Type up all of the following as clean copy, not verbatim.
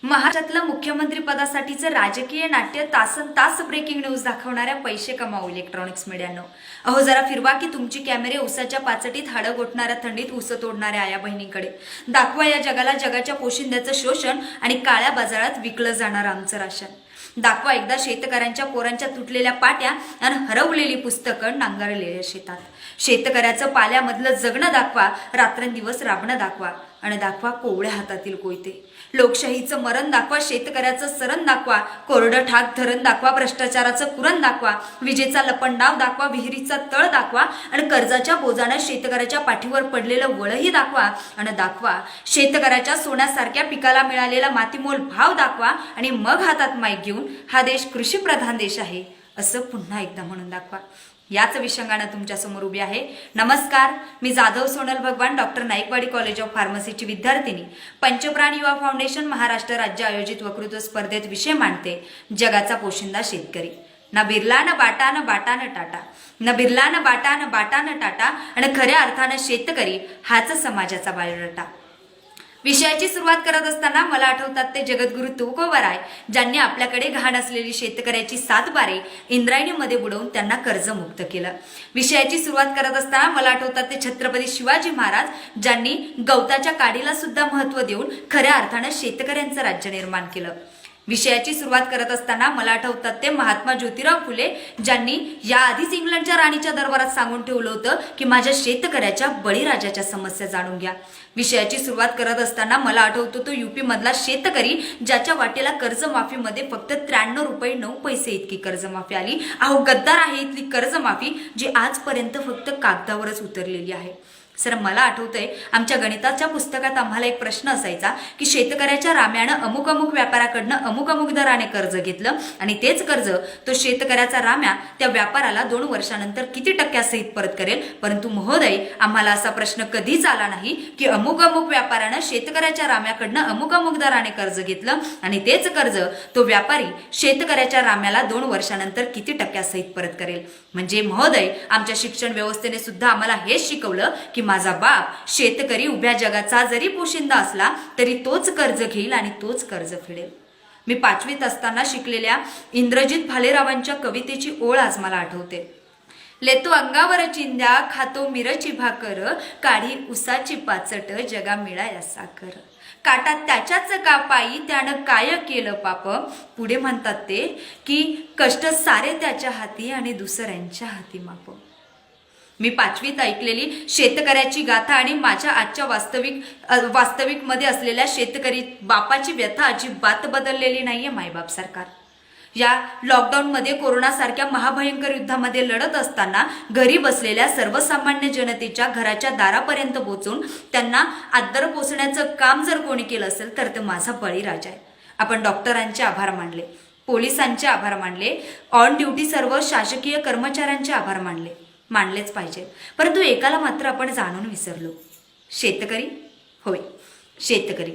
महाराष्ट्रातलं मुख्यमंत्री पदासाठीचं राजकीय नाट्य तासन तास ब्रेकिंग न्यूज दाखवणाऱ्या पैसे कमावू इलेक्ट्रॉनिक्स मीडियानो. अहो जरा फिरवा की तुमची कॅमेरे उसाच्या पाचटीत हाडं गोठणाऱ्या थंडीत ऊस तोडणाऱ्या आया बहिणींकडे. दाखवा या जगाला जगाच्या पोशिंद्याचं शोषण आणि काळ्या बाजारात विकलं जाणारं आमचं राशन. दाखवा एकदा शेतकऱ्यांच्या पोरांच्या तुटलेल्या पाट्या आणि हरवलेली पुस्तकं नांगरलेल्या शेतात. शेतकऱ्याचं पाल्यामधलं जगणं दाखवा, रात्रंदिवस राबणं दाखवा आणि दाखवा कोवळ्या हातातील कोयते. लोकशाहीचं मरण दाखवा, शेतकऱ्याचं सरण दाखवा, कोरडं ठाक धरण दाखवा, भ्रष्टाचाराचं कुरण दाखवा, विजेचा लपंडाव दाखवा, विहिरीचा तळ दाखवा आणि कर्जाच्या बोजानं शेतकऱ्याच्या पाठीवर पडलेलं वळही दाखवा आणि दाखवा शेतकऱ्याच्या सोन्यासारख्या पिकाला मिळालेला मातीमोल भाव दाखवा आणि मग हातात माईक घेऊन हा देश कृषीप्रधान देश आहे असं पुन्हा एकदा म्हणून दाखवा. याच विषंगाने तुमच्या समोर उभी आहे. नमस्कार, मी जाधव सोनल भगवान, डॉक्टर नाईकवाडी कॉलेज ऑफ फार्मसीची विद्यार्थिनी. पंचप्राण युवा फाउंडेशन महाराष्ट्र राज्य आयोजित वक्तृत्व स्पर्धेत विषय मांडते जगाचा पोशिंदा शेतकरी. ना बिरला न बाटा न बाटा न टाटा, न बिरला न बाटा न बाटा न टाटा आणि खऱ्या अर्थानं शेतकरी हाच समाजाचा बायोडाटा. विषयाची सुरुवात करत असताना मला आठवतात ते जगद्गुरु तुकोबराय, ज्यांनी आपल्याकडे घाण असलेली शेतकऱ्याची 7 बारे इंद्रायणीमध्ये बुडवून त्यांना कर्जमुक्त केलं. विषयाची सुरुवात करत असताना मला आठवतात ते छत्रपती शिवाजी महाराज, ज्यांनी गवताच्या काडीला सुद्धा महत्त्व देऊन खऱ्या अर्थानं शेतकऱ्यांचं राज्य निर्माण केलं. विषयाची सुरुवात करत असताना मला आठवतात ते महात्मा ज्योतिराव फुले, ज्यांनी याआधीच इंग्लंडच्या राणीच्या दरबारात सांगून ठेवलं होतं की माझ्या शेतकऱ्याच्या बळीराजाच्या समस्या जाणून घ्या. विषयाची सुरुवात करत असताना मला आठवतो तो यूपी मधला शेतकरी, ज्याच्या वाटेला कर्जमाफीमध्ये फक्त 93 रुपये 9 पैसे इतकी कर्जमाफी आली. अहो गद्दार आहे इथली कर्जमाफी, जी आजपर्यंत फक्त कागदावरच उतरलेली आहे. सर मला आठवतंय आमच्या गणिताच्या पुस्तकात आम्हाला एक प्रश्न असायचा की शेतकऱ्याच्या राम्यानं अमुक अमुक व्यापाराकडनं अमुक अमुक दराने कर्ज घेतलं आणि तेच कर्ज तो शेतकऱ्याचा राम्या त्या व्यापाराला 2 वर्षानंतर किती टक्क्यासहित परत करेल. परंतु महोदय, आम्हाला असा प्रश्न कधीच आला नाही की अमुक अमुक व्यापारानं शेतकऱ्याच्या राम्याकडनं अमुक अमुक दराने कर्ज घेतलं आणि तेच कर्ज तो व्यापारी शेतकऱ्याच्या राम्याला 2 वर्षानंतर किती टक्क्यासहित परत करेल. म्हणजे महोदय, आमच्या शिक्षण व्यवस्थेने सुद्धा आम्हाला हेच शिकवलं की माझा बाप शेतकरी उभ्या जगाचा जरी पोशिंदा असला तरी तोच कर्ज घेईल आणि तोच कर्ज फेडेल. मी 5वीत असताना शिकलेल्या इंद्रजित भालेरावांच्या कवितेची ओळ आज मला आठवते. लेतो अंगावर चिंध्या, खातो मिरची भाकर, काढी उसाची पाचट, जगा मिळाया साखर. काटा त्याच्याच का पायी त्यानं काय केलं पाप. पुढे म्हणतात ते की कष्ट सारे त्याच्या हाती आणि दुसऱ्यांच्या हाती माप. मी 5वीत ऐकलेली शेतकऱ्याची गाथा आणि माझ्या आजच्या वास्तविक मध्ये असलेल्या शेतकरी बापाची व्यथा अजिबात बदललेली नाहीये. मायबाप सरकार या लॉकडाऊनमध्ये कोरोनासारख्या महाभयंकर युद्धामध्ये लढत असताना घरी बसलेल्या सर्वसामान्य जनतेच्या घराच्या दारापर्यंत पोहोचून त्यांना आदर पोचण्याचं काम जर कोणी केलं असेल तर ते माझा बळीराजा आहे. आपण डॉक्टरांचे आभार मानले, पोलिसांचे आभार मानले, ऑन ड्युटी सर्व शासकीय कर्मचाऱ्यांचे आभार मानलेच पाहिजे. परंतु एकाला मात्र आपण जाणून विसरलो. शेतकरी. होय, शेतकरी.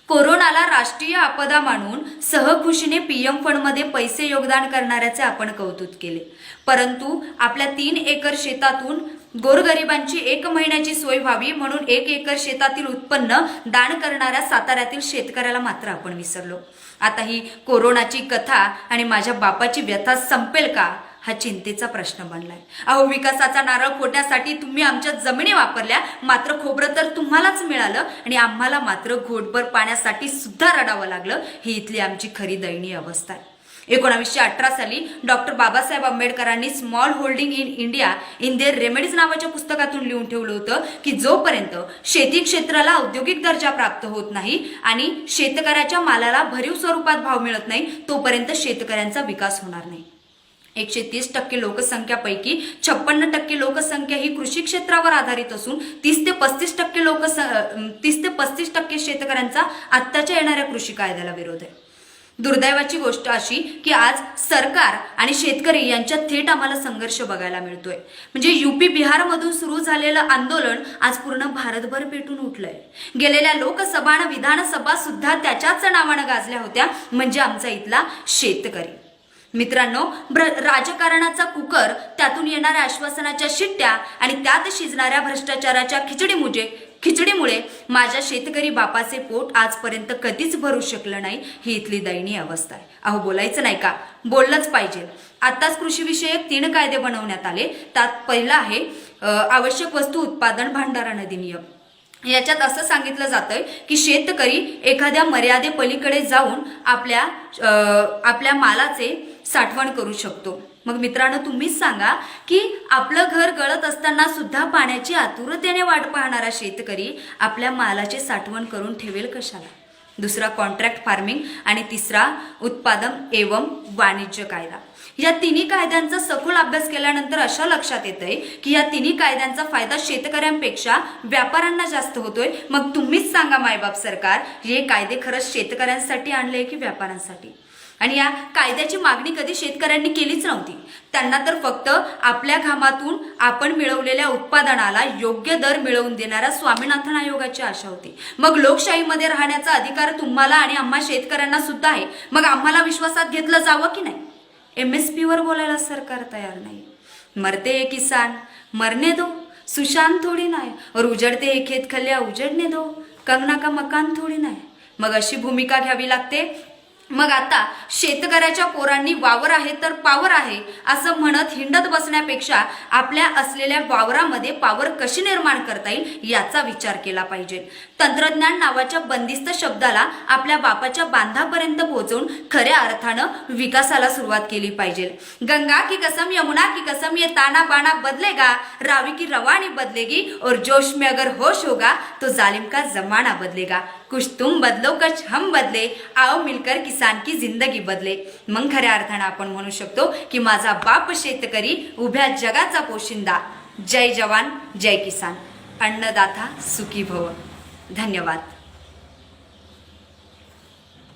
कोरोनाला राष्ट्रीय आपदा मानून सहखुशीने पीएम फंडमध्ये पैसे योगदान करणाऱ्याचे आपण कौतुक केले. परंतु आपल्या 3 एकर शेतातून गोरगरिबांची 1 महिन्याची सोय व्हावी म्हणून 1 एकर शेतातील उत्पन्न दान करणाऱ्या साताऱ्यातील शेतकऱ्याला मात्र आपण विसरलो. आता ही कोरोनाची कथा आणि माझ्या बापाची व्यथा संपेल का हा चिंतेचा प्रश्न बनलाय. अहो विकासाचा नारळ फोडण्यासाठी तुम्ही आमच्या जमिनी वापरल्या, मात्र खोबरं तर तुम्हालाच मिळालं आणि आम्हाला मात्र घोटभर पाण्यासाठी सुद्धा रडावं लागलं. ही इथली आमची खरी दयनीय अवस्था आहे. 1918 साली डॉक्टर बाबासाहेब आंबेडकरांनी small holding in India in their remedies नावाच्या पुस्तकातून लिहून ठेवलं होतं की जोपर्यंत शेती क्षेत्राला औद्योगिक दर्जा प्राप्त होत नाही आणि शेतकऱ्याच्या मालाला भरीव स्वरूपात भाव मिळत नाही तोपर्यंत शेतकऱ्यांचा विकास होणार नाही. 130% लोकसंख्यापैकी 56% लोकसंख्या ही कृषी क्षेत्रावर आधारित असून 30 ते 35% शेतकऱ्यांचा आत्ताच्या येणाऱ्या कृषी कायद्याला विरोध आहे. दुर्दैवाची गोष्ट अशी की आज सरकार आणि शेतकरी यांच्यात थेट आम्हाला संघर्ष बघायला मिळतोय. म्हणजे यूपी बिहारमधून सुरू झालेलं आंदोलन आज पूर्ण भारतभर पेटून उठलंय. गेलेल्या लोकसभा आणि विधानसभा सुद्धा त्याच्याच नावानं गाजल्या होत्या, म्हणजे आमचा इथला शेतकरी. मित्रांनो, राजकारणाचा कुकर, त्यातून येणाऱ्या आश्वासनाच्या शिट्ट्या आणि त्यात शिजणाऱ्या भ्रष्टाचाराच्या खिचडी मुजे खिचडीमुळे माझ्या शेतकरी बापाचे पोट आजपर्यंत कधीच भरू शकलं नाही, ही इथली दयनीय अवस्था आहे. अहो बोलायचं नाही का? बोललंच पाहिजे. आताच कृषीविषयक 3 कायदे बनवण्यात आले. त्यात पहिला आहे आवश्यक वस्तू उत्पादन भांडारण अधिनियम. याच्यात असं सांगितलं जातंय की शेतकरी एखाद्या मर्यादेपलीकडे जाऊन आपल्या मालाचे साठवण करू शकतो. मग मित्रांनो, तुम्हीच सांगा की आपलं घर गळत असताना सुद्धा पाण्याची आतुरतेने वाट पाहणारा शेतकरी आपल्या मालाचे साठवण करून ठेवेल कशाला? दुसरा कॉन्ट्रॅक्ट फार्मिंग आणि तिसरा उत्पादन एवं वाणिज्य कायदा. या तिन्ही कायद्यांचा सखोल अभ्यास केल्यानंतर अशा लक्षात येतंय की या तिन्ही कायद्यांचा फायदा शेतकऱ्यांपेक्षा व्यापाऱ्यांना जास्त होतोय. मग तुम्हीच सांगा मायबाप सरकार, हे कायदे खरंच शेतकऱ्यांसाठी आणले की व्यापाऱ्यांसाठी? आणि या कायद्याची मागणी कधी शेतकऱ्यांनी केलीच नव्हती. त्यांना तर फक्त आपल्या घामातून आपण मिळवलेल्या उत्पादनाला योग्य दर मिळवून देणाऱ्या स्वामीनाथन आयोगाची आशा होती. मग लोकशाहीमध्ये राहण्याचा अधिकार तुम्हाला आणि आम्हा शेतकऱ्यांना सुद्धा आहे. मग आम्हाला विश्वासात घेतलं जावं की नाही? MSP वर बोलायला सरकार तयार नाही. मरते हे किसान मरने दो, सुशांत थोडी नाही. और उजड़ते हे खेत खलिया उजड़ने दो, कंगना का मकान थोडी नाही. मग अशी भूमिका घ्यावी लागते. मग आता शेतकऱ्याच्या पोरांनी वावर आहे तर पावर आहे असं म्हणत हिंडत बसण्यापेक्षा आपल्या असलेल्या वावरामध्ये पावर कशी निर्माण करता येईल याचा विचार केला पाहिजे. तंत्रज्ञान नावाच्या बंदिस्त शब्दाला आपल्या बापाच्या बांधापर्यंत पोहोचवून खऱ्या अर्थानं विकासाला सुरुवात केली पाहिजे. गंगा की कसम यमुना की कसम ये ताना बाना बदलेगा, रावी की रवानी बदलेगी और जोश में अगर होश होगा तो जालिम का जमाना बदलेगा. कुछ तुम बदलो कुछ हम बदले, आओ मिलकर किसान की जिंदगी बदले. मग खऱ्या अर्थानं आपण म्हणू शकतो की माझा बाप शेतकरी, उभ्या जगाचा पोशिंदा. जय जवान जय किसान. अन्नदाता सुखी भव. धन्यवाद.